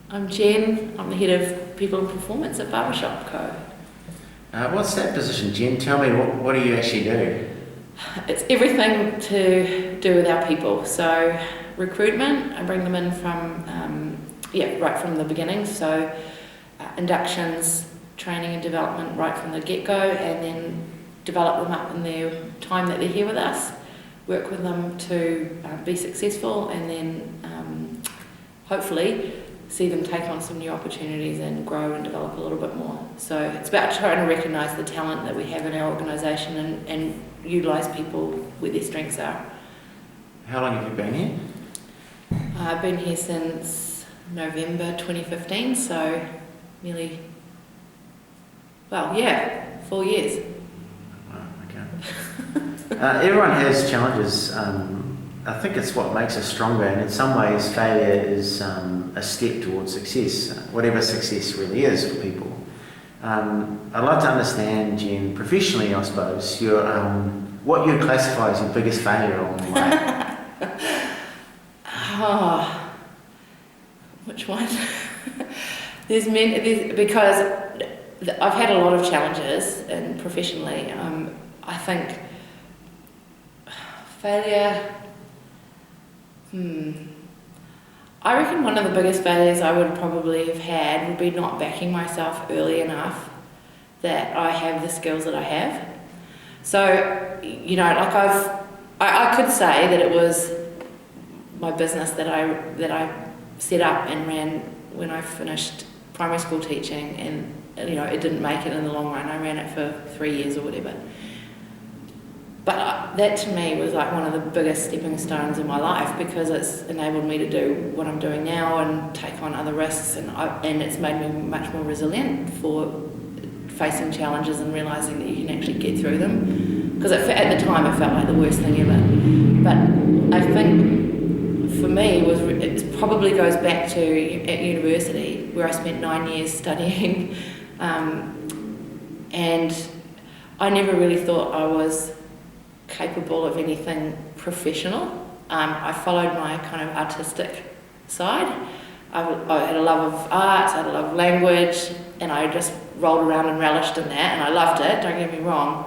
I'm Jen. I'm the head of people and performance at BarberShopCo. What's that position, Jen? Tell me, what do you actually do? It's everything to do with our people. So recruitment, I bring them in from, right from the beginning. So inductions, training and development right from the get-go, and then develop them up in their time that they're here with us. Work with them to be successful, and then hopefully see them take on some new opportunities and grow and develop a little bit more. So it's about trying to recognise the talent that we have in our organisation and utilise people where their strengths are. How long have you been here? I've been here since November 2015, so nearly, 4 years. Oh, okay. Everyone has challenges. I think it's what makes us stronger, and in some ways failure is a step towards success, whatever success really is for people. I'd like to understand, Jen, professionally I suppose, what you classify as your biggest failure along the way. Which one? Because I've had a lot of challenges and professionally. I think failure, I reckon one of the biggest failures I would probably have had would be not backing myself early enough that I have the skills that I have. So, I could say that it was my business that I set up and ran when I finished primary school teaching, and it didn't make it in the long run. I ran it for 3 years or whatever. But that to me was like one of the biggest stepping stones in my life, because it's enabled me to do what I'm doing now and take on other risks, and it's made me much more resilient for facing challenges and realising that you can actually get through them. Because at the time it felt like the worst thing ever. But I think for me it probably goes back to at university, where I spent 9 years studying, and I never really thought I was capable of anything professional. I followed my kind of artistic side. I had a love of art, I had a love of language, and I just rolled around and relished in that, and I loved it, don't get me wrong.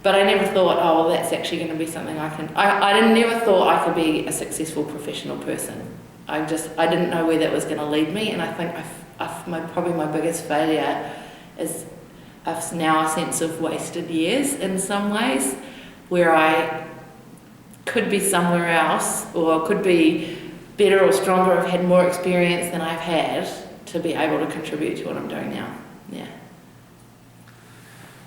But I never thought, that's actually going to be something I can... I never thought I could be a successful professional person. I didn't know where that was going to lead me, and I think probably my biggest failure is now a sense of wasted years in some ways, where I could be somewhere else, or could be better or stronger, or have had more experience than I've had to be able to contribute to what I'm doing now. Yeah.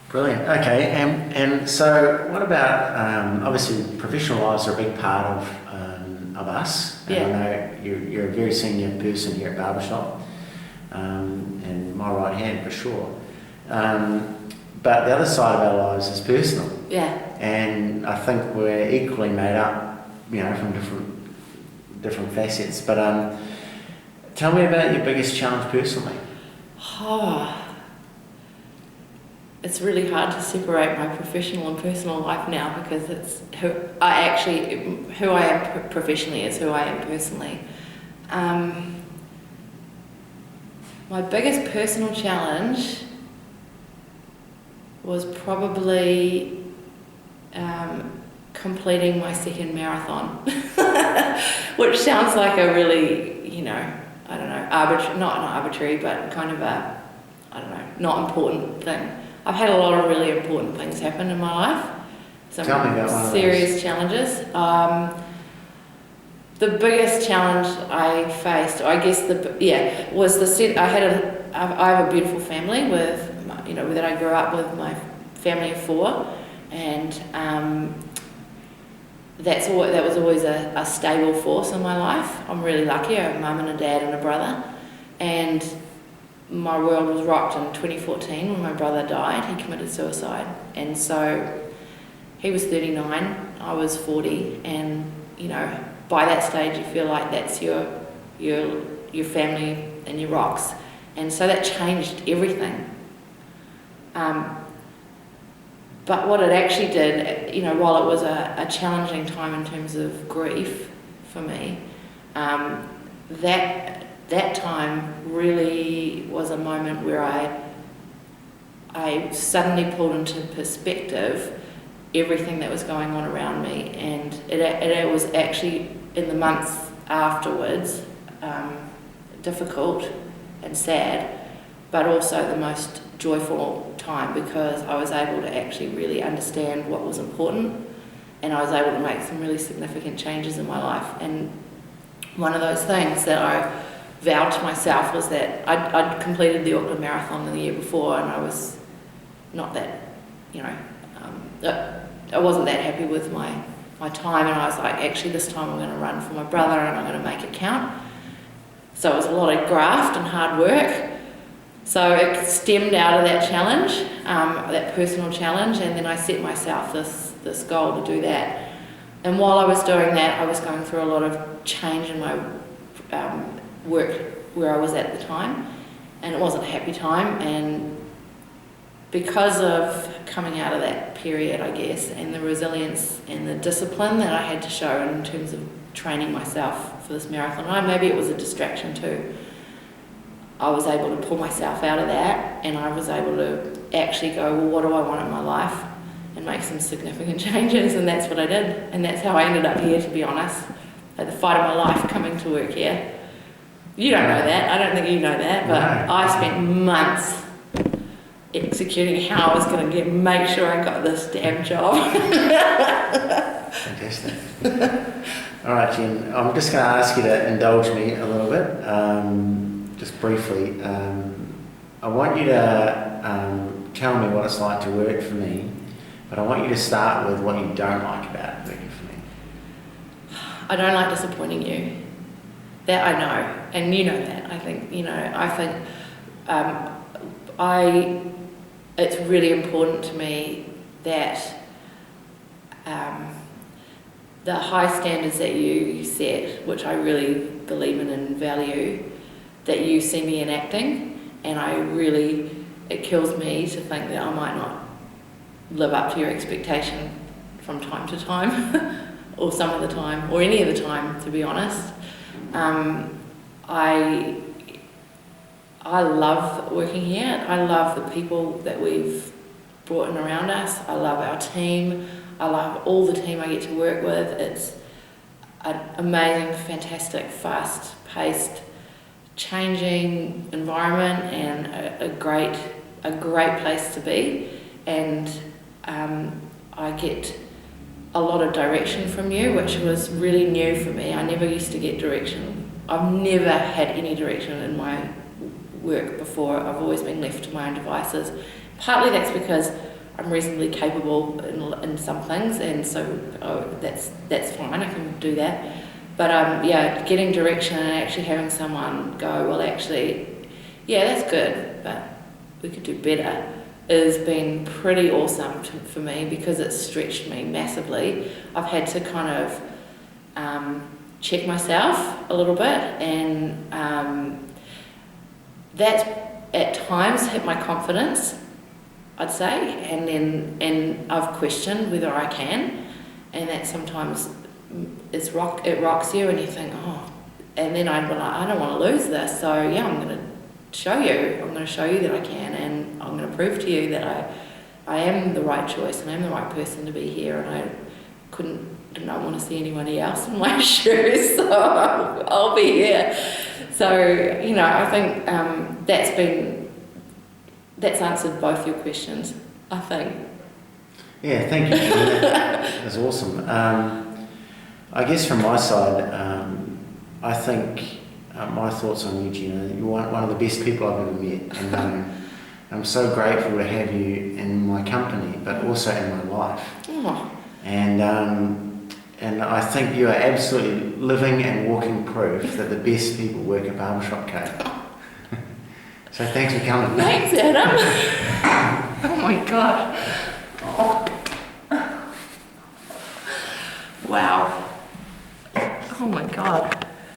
Brilliant. Okay, and so what about, obviously professional lives are a big part of us. Yeah. And I know you're a very senior person here at Barbershop, and my right hand for sure. But the other side of our lives is personal. Yeah. And I think we're equally made up, from different facets. But tell me about your biggest challenge personally. It's really hard to separate my professional and personal life now, because it's who I am professionally is who I am personally. My biggest personal challenge was probably completing my second marathon, which sounds like a really, not arbitrary, but kind of not important thing. I've had a lot of really important things happen in my life. Some Tell me about one of serious those. challenges. The biggest challenge I faced, I guess, was I have a beautiful family with, that I grew up with, my family of 4, and that was always a stable force in my life. I'm really lucky. I have a mum and a dad and a brother, and my world was rocked in 2014 when my brother died. He committed suicide, and so he was 39, I was 40, and by that stage you feel like that's your family and your rocks, and so that changed everything. But what it actually did, while it was a challenging time in terms of grief for me, that that time really was a moment where I suddenly pulled into perspective everything that was going on around me, and it was actually in the months afterwards difficult and sad, but also the most joyful time, because I was able to actually really understand what was important, and I was able to make some really significant changes in my life. And one of those things that I vowed to myself was that I'd completed the Auckland Marathon the year before, and I was not that, I wasn't that happy with my time, and I was like, actually this time I'm going to run for my brother and I'm going to make it count. So it was a lot of graft and hard work. So it stemmed out of that challenge, that personal challenge, and then I set myself this goal to do that. And while I was doing that, I was going through a lot of change in my work where I was at the time, and it wasn't a happy time. And because of coming out of that period, I guess, and the resilience and the discipline that I had to show in terms of training myself for this marathon, maybe it was a distraction too, I was able to pull myself out of that, and I was able to actually go, well, what do I want in my life, and make some significant changes. And that's what I did, and that's how I ended up here, to be honest, at the fight of my life coming to work here. You don't know that, I don't think you know that, but No. I spent months executing how I was going to make sure I got this damn job. Fantastic. All right, Jen, I'm just going to ask you to indulge me a little bit, just briefly. I want you to tell me what it's like to work for me, but I want you to start with what you don't like about working for me. I don't like disappointing you. That I know, and you know that. I think, it's really important to me that the high standards that you set, which I really believe in and value, that you see me enacting, and it kills me to think that I might not live up to your expectation from time to time, or some of the time, or any of the time, to be honest. I love working here. I love the people that we've brought in around us. I love our team. I love all the team I get to work with. It's an amazing, fantastic, fast-paced, changing environment, and a great place to be. And I get a lot of direction from you, which was really new for me. I never used to get direction. I've never had any direction in my work before. I've always been left to my own devices. Partly that's because I'm reasonably capable in some things, and so that's fine, I can do that. But getting direction and actually having someone go, well, actually, yeah, that's good, but we could do better, has been pretty awesome for me, because it's stretched me massively. I've had to kind of check myself a little bit, and that's at times hit my confidence, I'd say, and I've questioned whether I can, and that sometimes it rocks you, and you think, oh, and then I'd be like, I don't want to lose this, so yeah, I'm going to show you that I can, and I'm going to prove to you that I am the right choice, and I am the right person to be here, and I did not want to see anybody else in my shoes, so I'll be here. So, I think that's answered both your questions, I think. Yeah, thank you. That's awesome. I guess from my side, I think my thoughts on you, Gina, you're one of the best people I've ever met, and I'm so grateful to have you in my company, but also in my life. Oh. And I think you are absolutely living and walking proof that the best people work at BarberShopCo. So thanks for coming. Thanks, Adam. Oh my God. Oh. Wow. Oh my God.